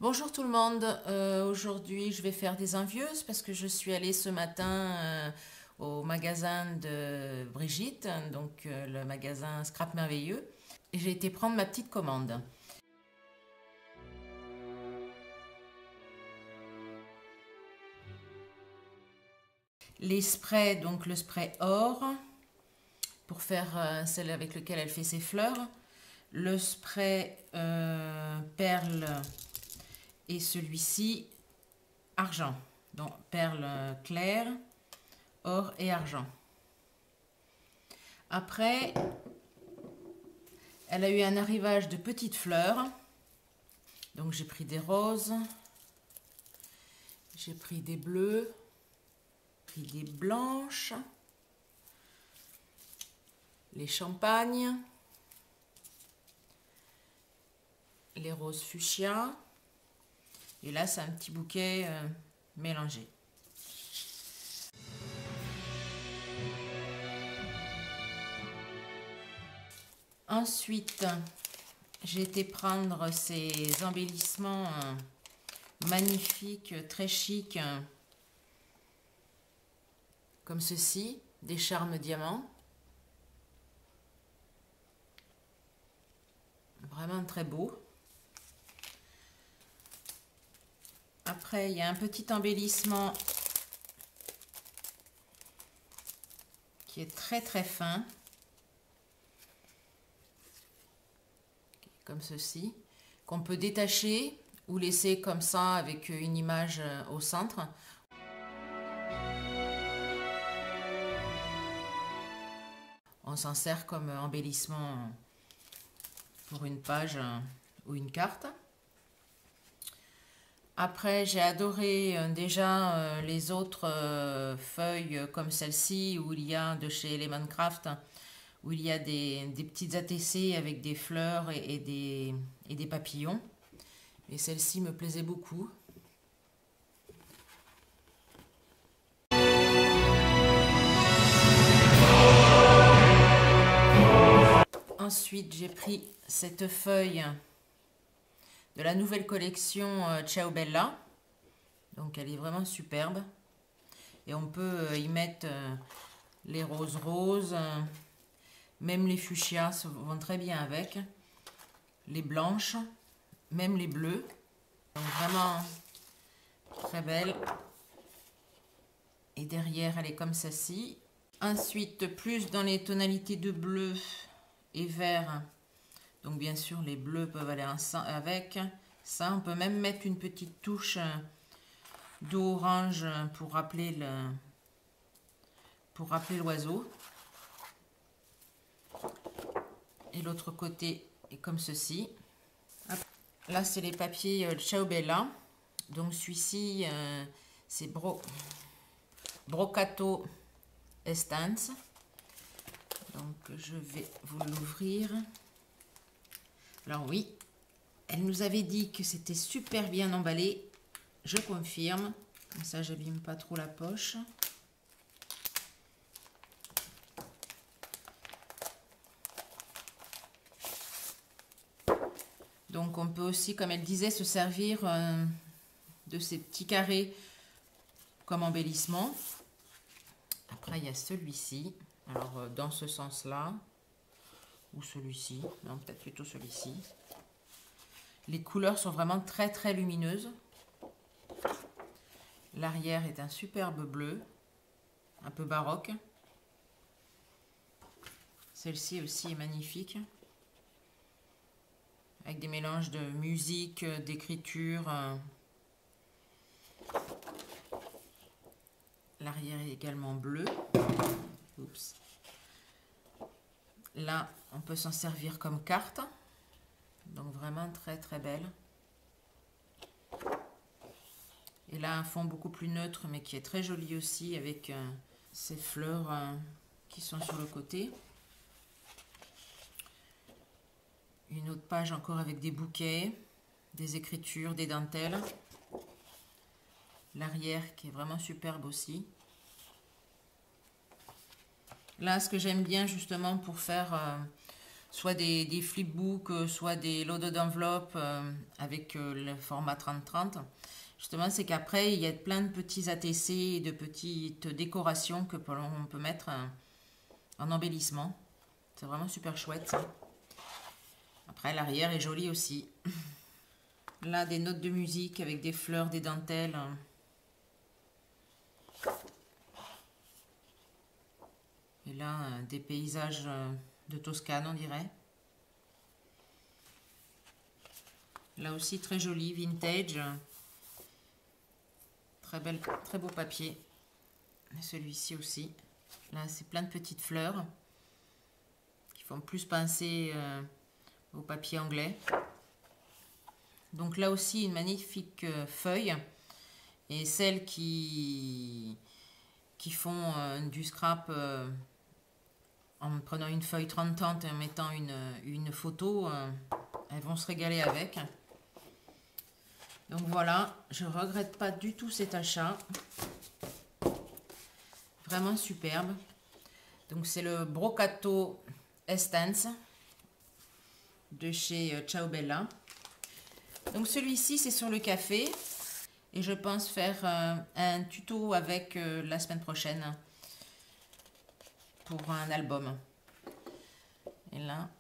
Bonjour tout le monde. Aujourd'hui je vais faire des envieuses parce que je suis allée ce matin au magasin de Brigitte, donc le magasin Scrap Merveilleux, et j'ai été prendre ma petite commande. Les sprays, donc le spray or pour faire celle avec lequel elle fait ses fleurs, le spray perle et celui-ci argent, donc perle claire, or et argent. Après, elle a eu un arrivage de petites fleurs, donc j'ai pris des roses, j'ai pris des bleus, j'ai pris des blanches, les champagnes, les roses fuchsia, et là c'est un petit bouquet mélangé. Ensuite, j'ai été prendre ces embellissements magnifiques, très chics, comme ceci, des charmes diamants. Vraiment très beau. Après, il y a un petit embellissement qui est très très fin, comme ceci, qu'on peut détacher ou laisser comme ça avec une image au centre. On s'en sert comme embellissement pour une page ou une carte. Après, j'ai adoré déjà les autres feuilles comme celle-ci, où il y a de chez Lemon Craft, où il y a des petites ATC avec des fleurs et des papillons. Et celle-ci me plaisait beaucoup. Ensuite, j'ai pris cette feuille de la nouvelle collection Ciao Bella. Donc elle est vraiment superbe. Et on peut y mettre les roses roses, même les fuchsias vont très bien avec. Les blanches, même les bleus. Donc vraiment très belle. Et derrière elle est comme ceci. Ensuite, plus dans les tonalités de bleu et vert. Donc bien sûr les bleus peuvent aller avec. Ça, on peut même mettre une petite touche d'orange pour rappeler l'oiseau. Et l'autre côté est comme ceci. Là, c'est les papiers Ciao Bella. Donc celui-ci, c'est Brocato Estance. Donc je vais vous l'ouvrir. Alors oui, elle nous avait dit que c'était super bien emballé. Je confirme. Comme ça, j'abîme pas trop la poche. Donc on peut aussi, comme elle disait, se servir de ces petits carrés comme embellissement. Après, il y a celui-ci. Alors, dans ce sens-là, ou celui-ci, non, peut-être plutôt celui-ci. Les couleurs sont vraiment très très lumineuses. L'arrière est un superbe bleu, un peu baroque. Celle-ci aussi est magnifique, avec des mélanges de musique, d'écriture. L'arrière est également bleu. Oups. Là, on peut s'en servir comme carte. Donc vraiment très très belle. Et là, un fond beaucoup plus neutre, mais qui est très joli aussi, avec ces fleurs qui sont sur le côté. Une autre page encore avec des bouquets, des écritures, des dentelles. L'arrière qui est vraiment superbe aussi. Là, ce que j'aime bien justement pour faire soit des flipbooks, soit des lots d'enveloppes avec le format 30-30. Justement, c'est qu'après, il y a plein de petits ATC et de petites décorations que l'on peut mettre en embellissement. C'est vraiment super chouette, ça. Après, l'arrière est joli aussi. Là, des notes de musique avec des fleurs, des dentelles. Et là, des paysages de Toscane, on dirait. Là aussi, très joli, vintage. Très beau papier. Celui-ci aussi. Là, c'est plein de petites fleurs qui font plus penser au papier anglais. Donc là aussi, une magnifique feuille. Et celles qui font du scrap en prenant une feuille 30-30 et en mettant une photo, elles vont se régaler avec. Donc voilà, je regrette pas du tout cet achat. Vraiment superbe. Donc c'est le Brocato Estance de chez Ciao Bella. Donc celui-ci c'est sur le café et je pense faire un tuto avec la semaine prochaine pour un album. Et là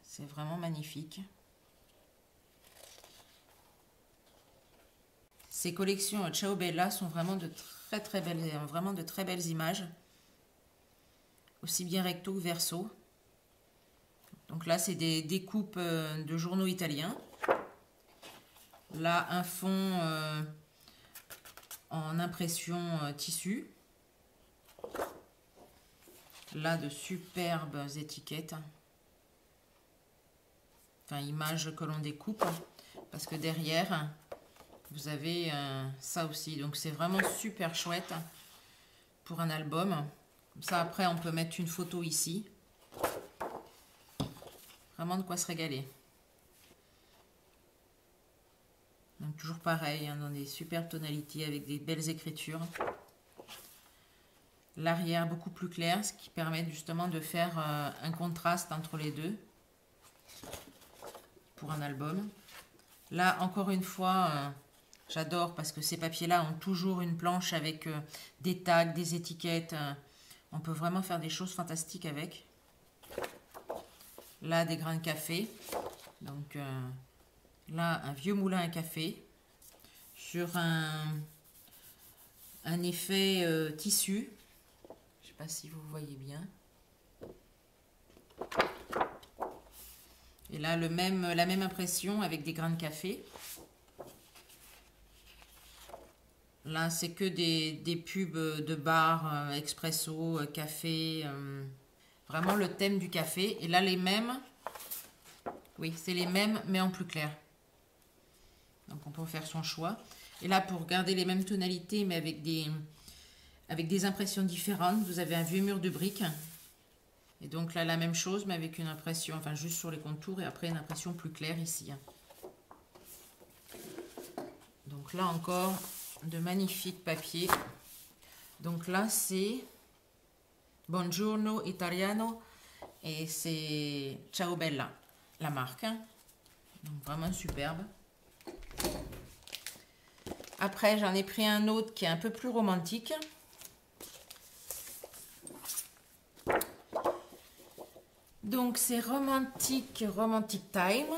c'est vraiment magnifique. Ces collections Ciao Bella sont vraiment de très belles images, aussi bien recto que verso. Donc là c'est des découpes de journaux italiens. Là un fond en impression tissu. Là de superbes étiquettes, enfin images que l'on découpe, parce que derrière vous avez ça aussi, donc c'est vraiment super chouette pour un album. Comme ça après on peut mettre une photo ici, vraiment de quoi se régaler. Donc toujours pareil, hein, dans des superbes tonalités avec des belles écritures. L'arrière beaucoup plus clair, ce qui permet justement de faire un contraste entre les deux pour un album. Là encore une fois, j'adore parce que ces papiers-là ont toujours une planche avec des tags, des étiquettes. On peut vraiment faire des choses fantastiques avec. Là, des grains de café. Donc là, un vieux moulin à café sur un effet tissu. Je ne sais pas si vous voyez bien. Et là, la même impression avec des grains de café. Là, c'est que des pubs de bar, expresso, café. Vraiment le thème du café. Et là, les mêmes. Oui, c'est les mêmes, mais en plus clair. Donc, on peut faire son choix. Et là, pour garder les mêmes tonalités, mais avec des impressions différentes, vous avez un vieux mur de briques. Et donc là, la même chose, mais avec une impression, enfin juste sur les contours, et après une impression plus claire ici. Donc là encore, de magnifiques papiers. Donc là, c'est Buongiorno Italiano et c'est Ciao Bella, la marque. Donc vraiment superbe. Après, j'en ai pris un autre qui est un peu plus romantique. Donc c'est Romantic Time.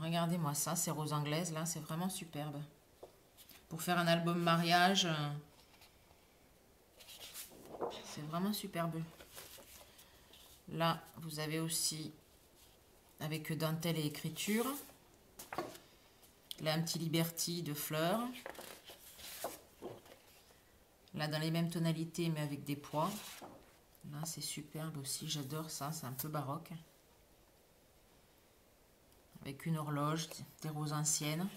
Regardez-moi ça, c'est rose anglaise là, c'est vraiment superbe. Pour faire un album mariage, c'est vraiment superbe. Là, vous avez aussi avec dentelle et écriture. Là, un petit Liberty de fleurs. Là, dans les mêmes tonalités, mais avec des pois. Là, c'est superbe aussi. J'adore ça. C'est un peu baroque. Avec une horloge, des roses anciennes.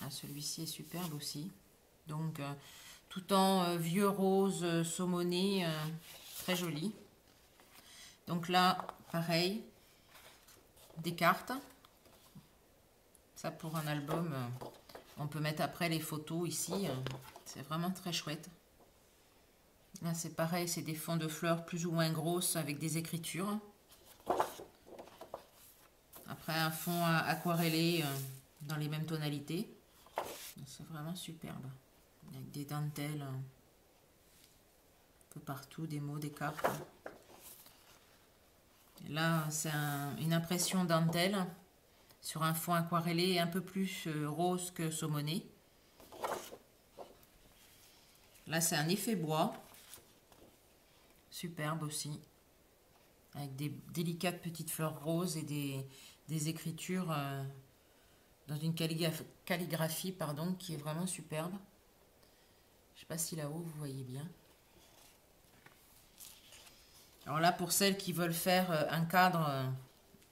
Là, celui-ci est superbe aussi. Donc, tout en vieux rose saumoné. Très joli. Donc là, pareil. Des cartes. Ça, pour un album... on peut mettre après les photos ici. C'est vraiment très chouette. Là, c'est pareil, c'est des fonds de fleurs plus ou moins grosses avec des écritures. Après, un fond aquarellé dans les mêmes tonalités. C'est vraiment superbe. Avec des dentelles un peu partout, des mots, des cartes. Et là, c'est une impression dentelle sur un fond aquarellé un peu plus rose que saumoné. Là, c'est un effet bois. Superbe aussi. Avec des délicates petites fleurs roses et des écritures dans une calligraphie pardon, qui est vraiment superbe. Je ne sais pas si là-haut vous voyez bien. Alors là, pour celles qui veulent faire un cadre,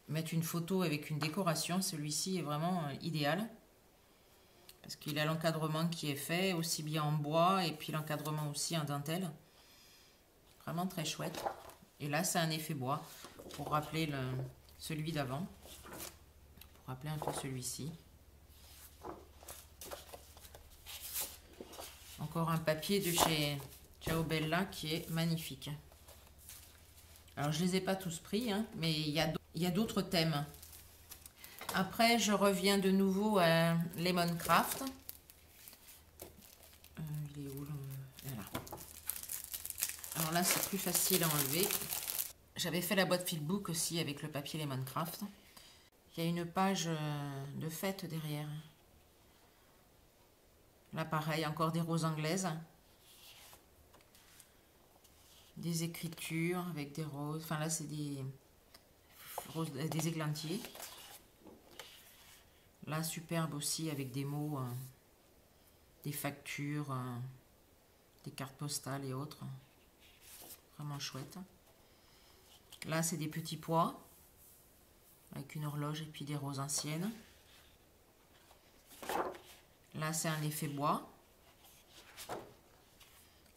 mettre une photo avec une décoration, celui-ci est vraiment idéal. Parce qu'il a l'encadrement qui est fait, aussi bien en bois, et puis l'encadrement aussi en dentelle. Vraiment très chouette. Et là, c'est un effet bois, pour rappeler celui d'avant. Pour rappeler un peu celui-ci. Encore un papier de chez Ciao Bella qui est magnifique. Alors, je ne les ai pas tous pris, hein, mais il y a d'autres thèmes. Après, je reviens de nouveau à Lemon Craft. Il est où là? Alors là, c'est plus facile à enlever. J'avais fait la boîte Fieldbook aussi avec le papier Lemon Craft. Il y a une page de fête derrière. Là, pareil, encore des roses anglaises. Des écritures avec des roses. Enfin, là, c'est des églantiers. Là, superbe aussi avec des mots, des factures, des cartes postales et autres. Vraiment chouette. Là, c'est des petits pois avec une horloge et puis des roses anciennes. Là, c'est un effet bois.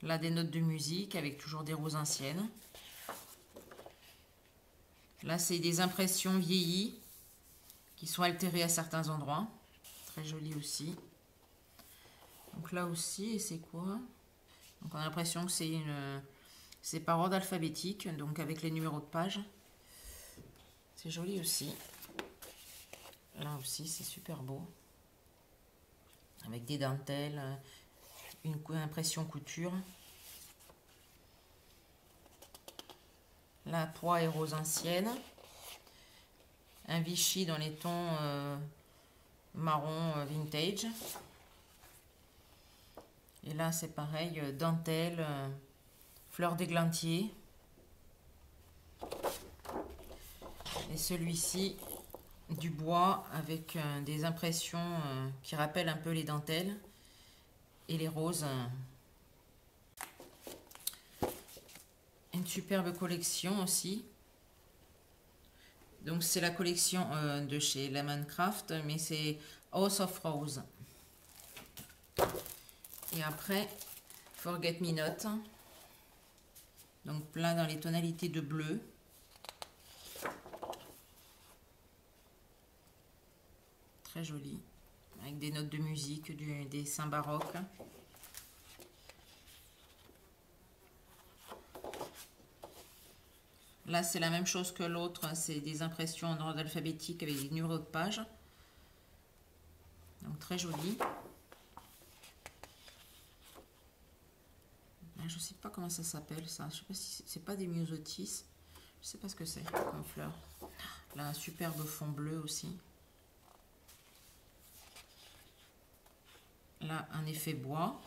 Là, des notes de musique avec toujours des roses anciennes. Là, c'est des impressions vieillies qui sont altérées à certains endroits. Très joli aussi. Donc là aussi, et c'est quoi? Donc on a l'impression que c'est par ordre alphabétique, donc avec les numéros de page. C'est joli aussi. Là aussi, c'est super beau. Avec des dentelles, une impression couture. Là, pois et rose ancienne. Un Vichy dans les tons marron vintage. Et là, c'est pareil, dentelle, fleur d'églantier. Et celui-ci, du bois avec des impressions qui rappellent un peu les dentelles et les roses. Une superbe collection aussi. Donc c'est la collection de chez Lemon Craft, mais c'est House of Rose. Et après, Forget Me Not. Donc plein dans les tonalités de bleu. Très joli. Avec des notes de musique, des dessins baroques. Là, c'est la même chose que l'autre. C'est des impressions en ordre alphabétique avec des numéros de page. Donc très joli. Je ne sais pas comment ça s'appelle ça. Je sais pas si c'est pas des myosotis. Je sais pas ce que c'est comme fleur. Là, un superbe fond bleu aussi. Là, un effet bois.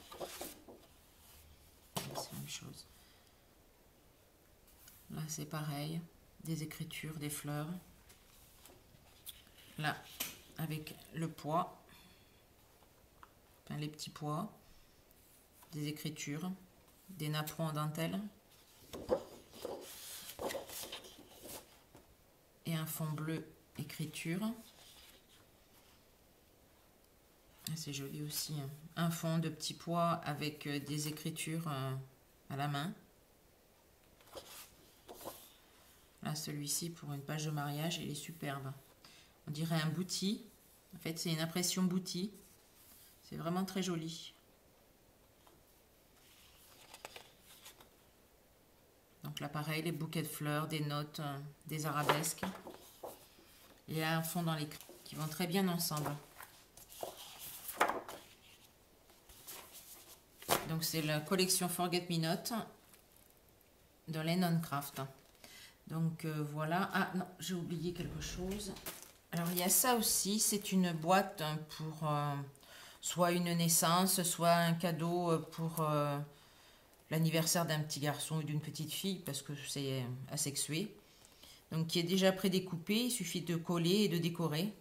C'est la même chose. Là, c'est pareil. Des écritures, des fleurs. Là, avec le pois. Enfin, les petits pois. Des écritures. Des napperons en dentelle. Et un fond bleu écriture. C'est joli aussi. Un fond de petits pois avec des écritures à la main. Là, celui-ci pour une page de mariage, il est superbe. On dirait un bouti. En fait, c'est une impression bouti. C'est vraiment très joli. Donc là, pareil, les bouquets de fleurs, des notes, des arabesques. Et un fond dans les crayons qui vont très bien ensemble. Donc c'est la collection Forget Me Not de Lennon Craft. Donc voilà. Ah non, j'ai oublié quelque chose. Alors il y a ça aussi, c'est une boîte pour soit une naissance, soit un cadeau pour l'anniversaire d'un petit garçon ou d'une petite fille, parce que c'est asexué. Donc qui est déjà prédécoupé, il suffit de coller et de décorer.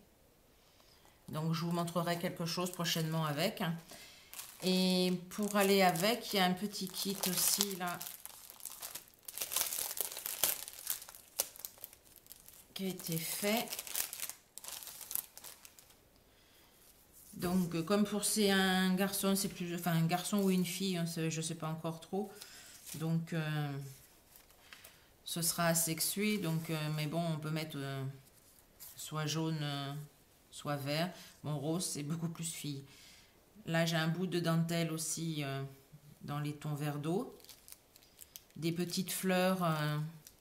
Donc je vous montrerai quelque chose prochainement avec. Et pour aller avec, il y a un petit kit aussi là qui a été fait. Donc comme pour c'est un garçon, c'est plus, enfin un garçon ou une fille, hein, je sais pas encore trop. Donc ce sera asexué, donc mais bon, on peut mettre soit jaune, soit vert. Bon, rose, c'est beaucoup plus fille. Là, j'ai un bout de dentelle aussi dans les tons vert d'eau. Des petites fleurs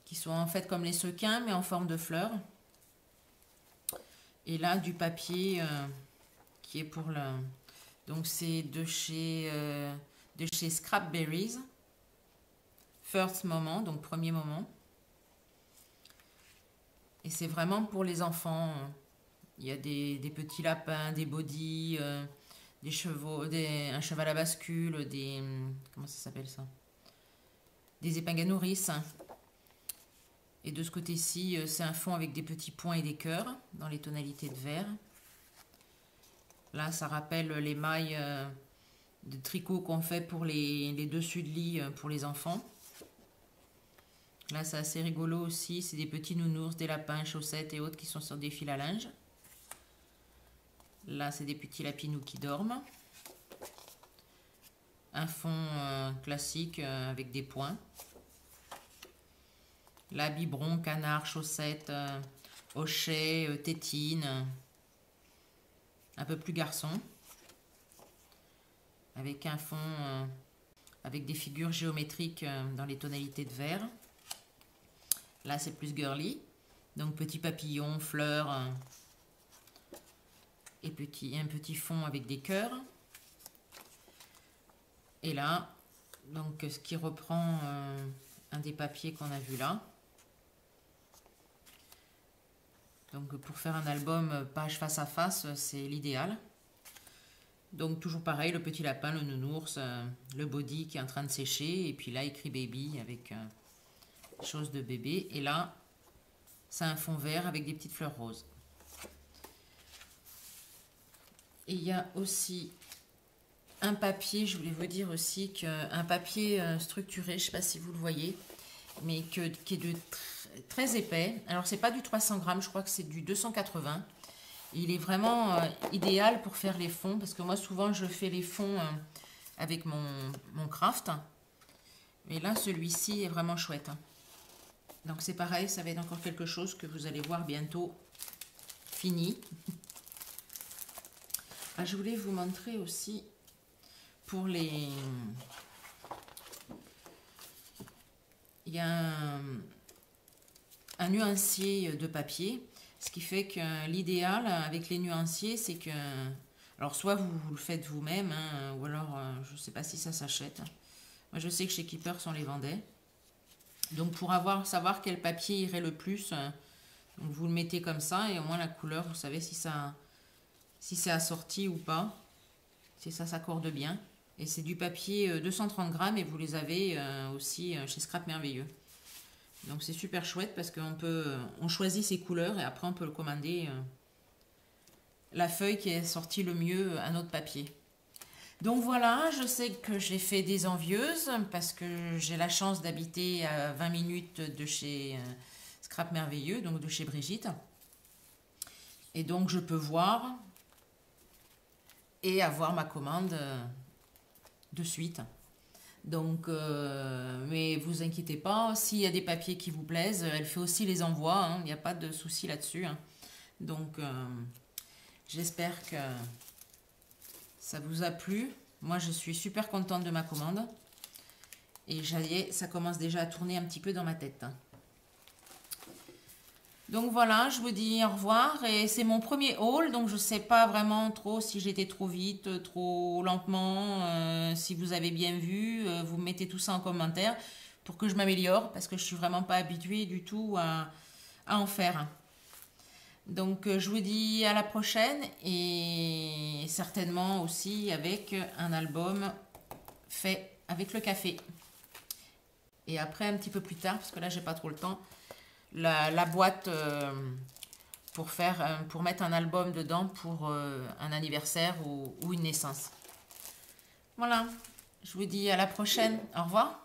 qui sont en fait comme les sequins, mais en forme de fleurs. Et là, du papier qui est pour le... Donc, c'est de chez Scrapberries. First Moment, donc premier moment. Et c'est vraiment pour les enfants. Il y a des petits lapins, des bodys, des chevaux, un cheval à bascule, des... Comment ça s'appelle ça? Des épingles à nourrice. Et de ce côté-ci, c'est un fond avec des petits points et des cœurs dans les tonalités de vert. Là, ça rappelle les mailles de tricot qu'on fait pour les dessus de lit pour les enfants. Là, c'est assez rigolo aussi. C'est des petits nounours, des lapins, chaussettes et autres qui sont sur des fils à linge. Là, c'est des petits lapinous qui dorment. Un fond classique avec des points. Là, biberon, canard, chaussettes, hochet, tétine. Un peu plus garçon. Avec un fond avec des figures géométriques dans les tonalités de vert. Là, c'est plus girly. Donc, petits papillons, fleurs et un petit fond avec des cœurs. Et là, donc, ce qui reprend un des papiers qu'on a vu là. Donc, pour faire un album page face à face, c'est l'idéal. Donc, toujours pareil, le petit lapin, le nounours, le body qui est en train de sécher. Et puis là, écrit baby avec... chose de bébé. Et là, c'est un fond vert avec des petites fleurs roses. Et il y a aussi un papier, je voulais vous dire aussi qu'un papier structuré, je ne sais pas si vous le voyez, mais qui est de très épais. Alors, c'est pas du 300 grammes, je crois que c'est du 280. Il est vraiment idéal pour faire les fonds, parce que moi, souvent, je fais les fonds avec mon craft. Mais là, celui-ci est vraiment chouette. Donc c'est pareil, ça va être encore quelque chose que vous allez voir bientôt fini. Ah, je voulais vous montrer aussi pour les... Il y a un nuancier de papier, ce qui fait que l'idéal avec les nuanciers, c'est que... Alors soit vous le faites vous-même, hein, ou alors je ne sais pas si ça s'achète. Moi je sais que chez Keepers on les vendait. Donc pour savoir quel papier irait le plus, donc vous le mettez comme ça et au moins la couleur, vous savez si c'est assorti ou pas, si ça s'accorde bien. Et c'est du papier 230 grammes et vous les avez aussi chez Scrap Merveilleux. Donc c'est super chouette parce on choisit ses couleurs et après on peut le commander la feuille qui est sortie le mieux à notre papier. Donc voilà, je sais que j'ai fait des envieuses parce que j'ai la chance d'habiter à 20 minutes de chez Scrap Merveilleux, donc de chez Brigitte. Et donc je peux voir et avoir ma commande de suite. Donc, mais vous inquiétez pas, s'il y a des papiers qui vous plaisent, elle fait aussi les envois, hein, il n'y a pas de souci là-dessus. Hein. Donc, j'espère que ça vous a plu. Moi, je suis super contente de ma commande. Et ça commence déjà à tourner un petit peu dans ma tête. Donc voilà, je vous dis au revoir. Et c'est mon premier haul, donc je ne sais pas vraiment trop si j'étais trop vite, trop lentement. Si vous avez bien vu, vous mettez tout ça en commentaire pour que je m'améliore, parce que je ne suis vraiment pas habituée du tout à en faire. Donc je vous dis à la prochaine et certainement aussi avec un album fait avec le café. Et après un petit peu plus tard, parce que là j'ai pas trop le temps, la boîte pour mettre un album dedans pour un anniversaire ou une naissance. Voilà, je vous dis à la prochaine. Au revoir.